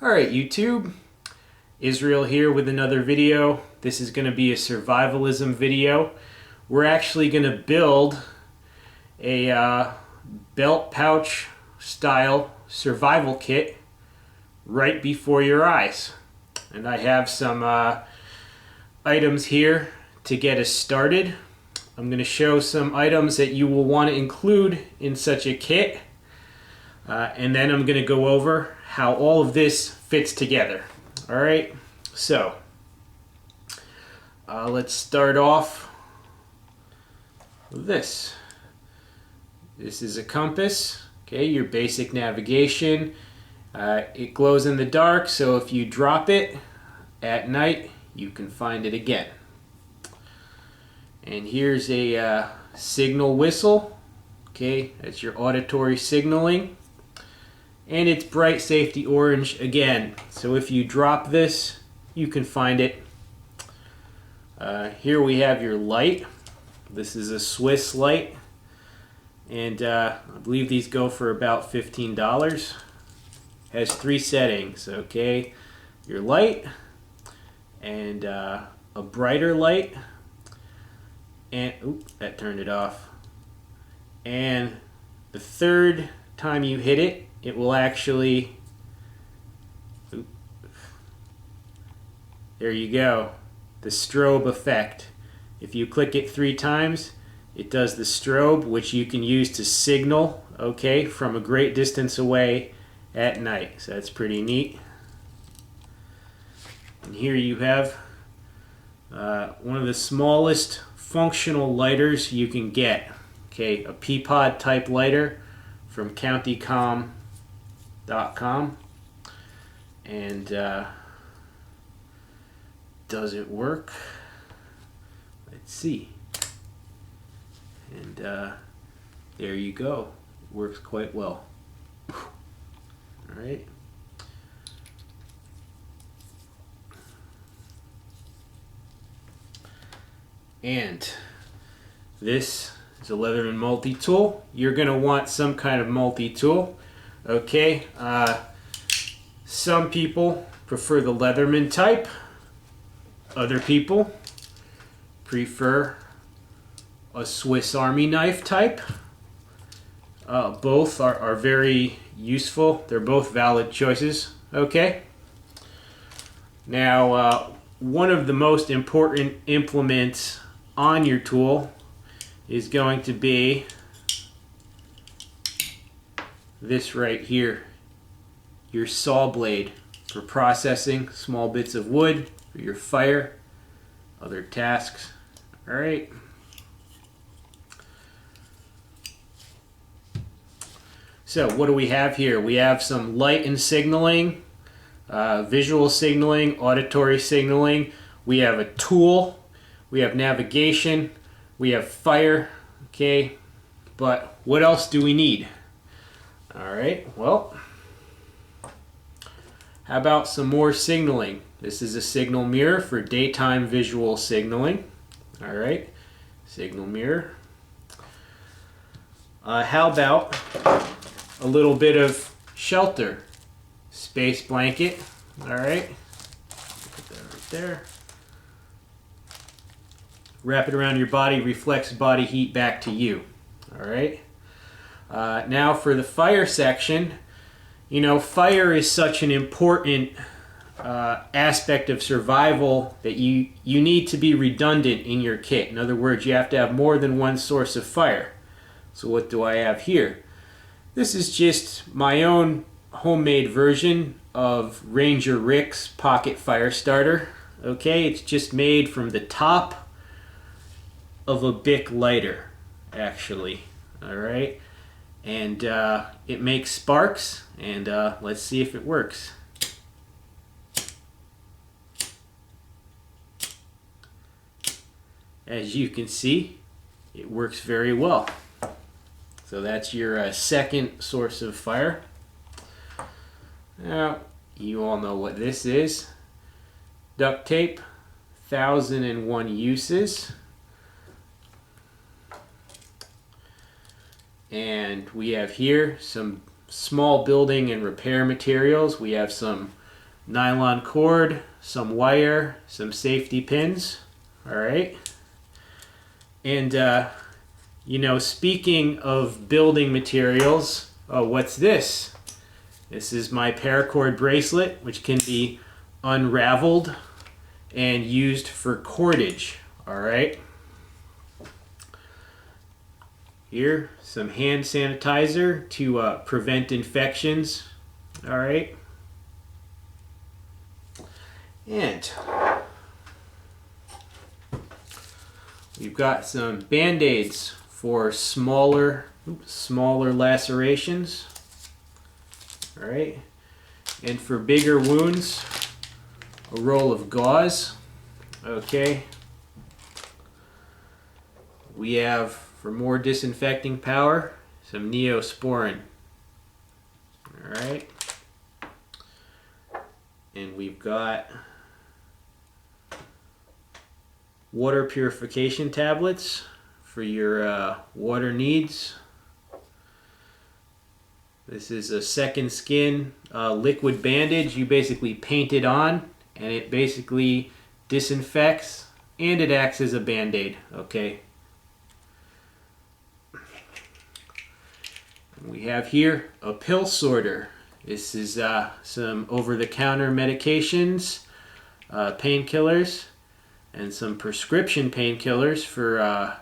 Alright YouTube, Israel here with another video. This is going to be a survivalism video. We're actually going to build a belt pouch style survival kit right before your eyes. And I have some items here to get us started. I'm going to show some items that you will want to include in such a kit. And then I'm going to go over how all of this fits together. Alright, so let's start off with this. This is a compass, okay, your basic navigation. It glows in the dark, so if you drop it at night, you can find it again. And here's a signal whistle, okay, that's your auditory signaling. And it's bright safety orange again, so if you drop this, you can find it. Here we have your light. This is a Swiss light, and I believe these go for about $15. Has 3 settings, okay? Your light, and a brighter light, and oops, that turned it off. And the third time you hit it, it will actually, there you go, the strobe effect. If you click it 3 times, it does the strobe, which you can use to signal, okay, from a great distance away at night. So that's pretty neat. And here you have one of the smallest functional lighters you can get, okay, a Peapod type lighter from CountyCom.com, and does it work? Let's see. And there you go. It works quite well. All right. And this is a Leatherman Multi-Tool. You're going to want some kind of multi-tool. Okay, some people prefer the Leatherman type. Other people prefer a Swiss Army knife type. Both are very useful. They're both valid choices. Okay. Now, one of the most important implements on your tool is going to be this right here, your saw blade for processing small bits of wood for your fire, other tasks. All right. So what do we have here? We have some light and signaling, visual signaling, auditory signaling. We have a tool. We have navigation. We have fire. Okay, but what else do we need? All right, well, how about some more signaling? This is a signal mirror for daytime visual signaling. All right, signal mirror. How about a little bit of shelter? Space blanket. All right, put that right there. Wrap it around your body, reflects body heat back to you. All right. Now for the fire section, you know, fire is such an important aspect of survival that you need to be redundant in your kit. In other words, you have to have more than one source of fire. So what do I have here? This is just my own homemade version of Ranger Rick's Pocket Firestarter. Okay, it's just made from the top of a Bic lighter, actually. All right. And it makes sparks, and let's see if it works. As you can see, it works very well. So that's your second source of fire. Now, you all know what this is. Duct tape, 1001 uses. And we have here some small building and repair materials. We have some nylon cord, some wire, some safety pins. All right. And, you know, speaking of building materials, what's this? This is my Paracord bracelet, which can be unraveled and used for cordage. All right. Here, some hand sanitizer to prevent infections. All right. And we've got some Band-Aids for smaller lacerations. All right. And for bigger wounds, a roll of gauze. Okay. We have, for more disinfecting power, some Neosporin. All right. And we've got water purification tablets for your water needs. This is a second skin liquid bandage. You basically paint it on and it basically disinfects and it acts as a band-aid. Okay. We have here a pill sorter. This is some over-the-counter medications, painkillers, and some prescription painkillers for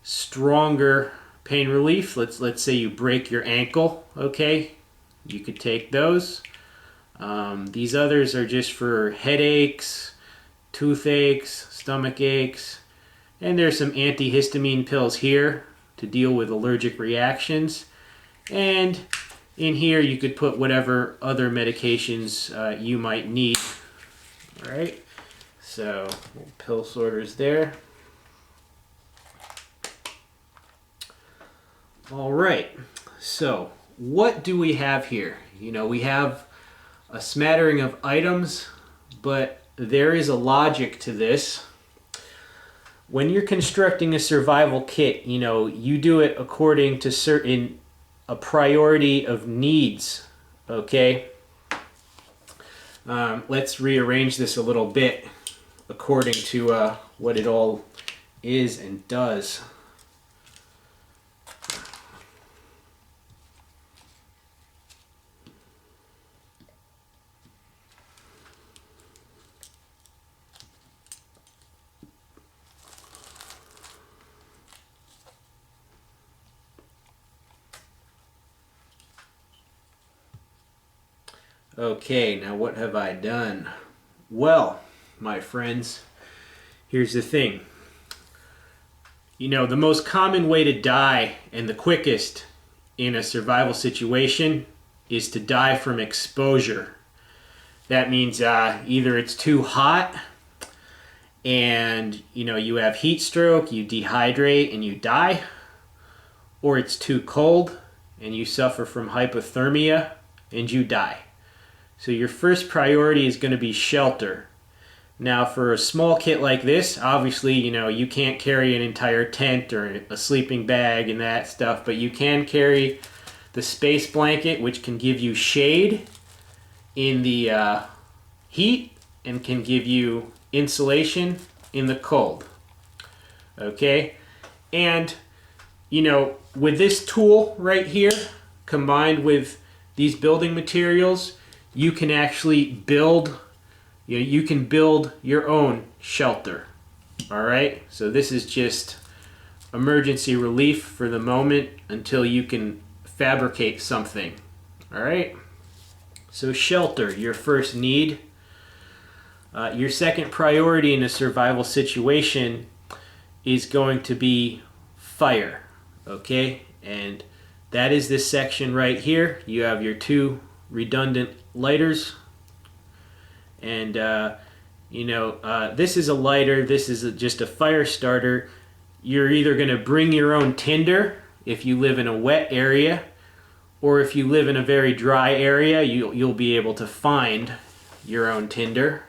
stronger pain relief. Let's say you break your ankle, okay? You could take those. These others are just for headaches, toothaches, stomach aches, and there's some antihistamine pills here to deal with allergic reactions. And in here you could put whatever other medications you might need. All right, so pill sorters there. All right, so what do we have here? You know, we have a smattering of items, but there is a logic to this. When you're constructing a survival kit, you know, you do it according to a priority of needs, okay? Let's rearrange this a little bit according to what it all is and does. Okay, now what have I done? Well, my friends, here's the thing. You know, the most common way to die and the quickest in a survival situation is to die from exposure. That means either it's too hot and, you know, you have heat stroke, you dehydrate and you die, or it's too cold and you suffer from hypothermia and you die. So your first priority is going to be shelter. Now for a small kit like this, obviously, you know, you can't carry an entire tent or a sleeping bag and that stuff, but you can carry the space blanket, which can give you shade in the heat and can give you insulation in the cold. Okay? And, you know, with this tool right here, combined with these building materials, you can actually build, you can build your own shelter. All right, so this is just emergency relief for the moment until you can fabricate something. All right, so shelter, your first need. Your second priority in a survival situation is going to be fire. Okay, and that is this section right here. You have your two redundant lighters, and you know, this is a lighter, this is just a fire starter. You're either going to bring your own tinder if you live in a wet area, or if you live in a very dry area, you'll be able to find your own tinder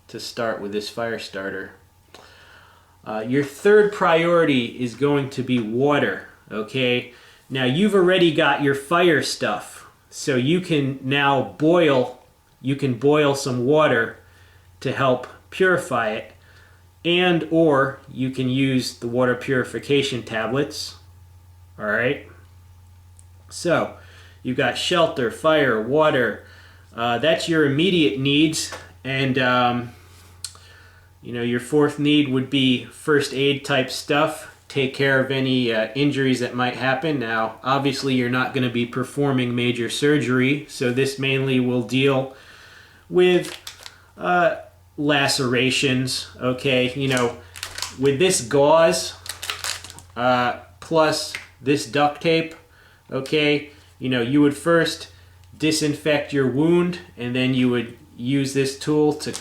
to start with this fire starter. Your third priority is going to be water. Okay, now you've already got your fire stuff, so you can now boil you can boil some water to help purify it, and or you can use the water purification tablets. All right. So you've got shelter, fire, water. That's your immediate needs, and you know, your fourth need would be first aid type stuff. Take care of any injuries that might happen. Now, obviously, you're not going to be performing major surgery, so this mainly will deal with lacerations. Okay, you know, with this gauze plus this duct tape, okay, you know, you would first disinfect your wound, and then you would use this tool to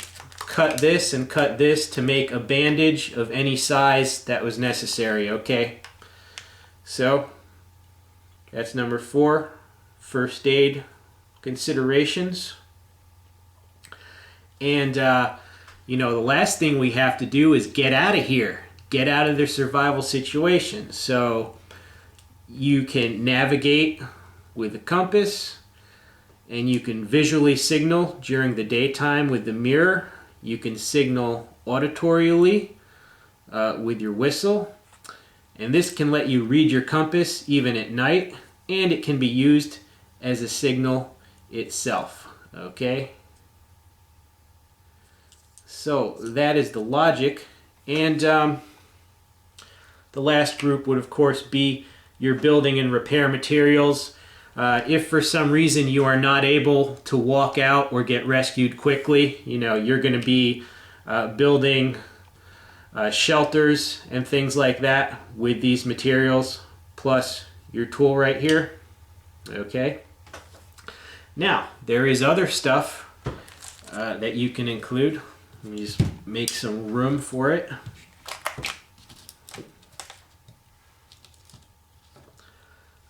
cut this and cut this to make a bandage of any size that was necessary, okay? So, that's number 4, first aid considerations. And, you know, the last thing we have to do is get out of here. Get out of the survival situation. So, you can navigate with a compass, and you can visually signal during the daytime with the mirror. You can signal auditorially with your whistle, and this can let you read your compass even at night, and it can be used as a signal itself. Okay? So that is the logic, and the last group would of course be your building and repair materials. If for some reason you are not able to walk out or get rescued quickly, you know, you're going to be building shelters and things like that with these materials, plus your tool right here. Okay. Now, there is other stuff that you can include. Let me just make some room for it.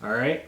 All right.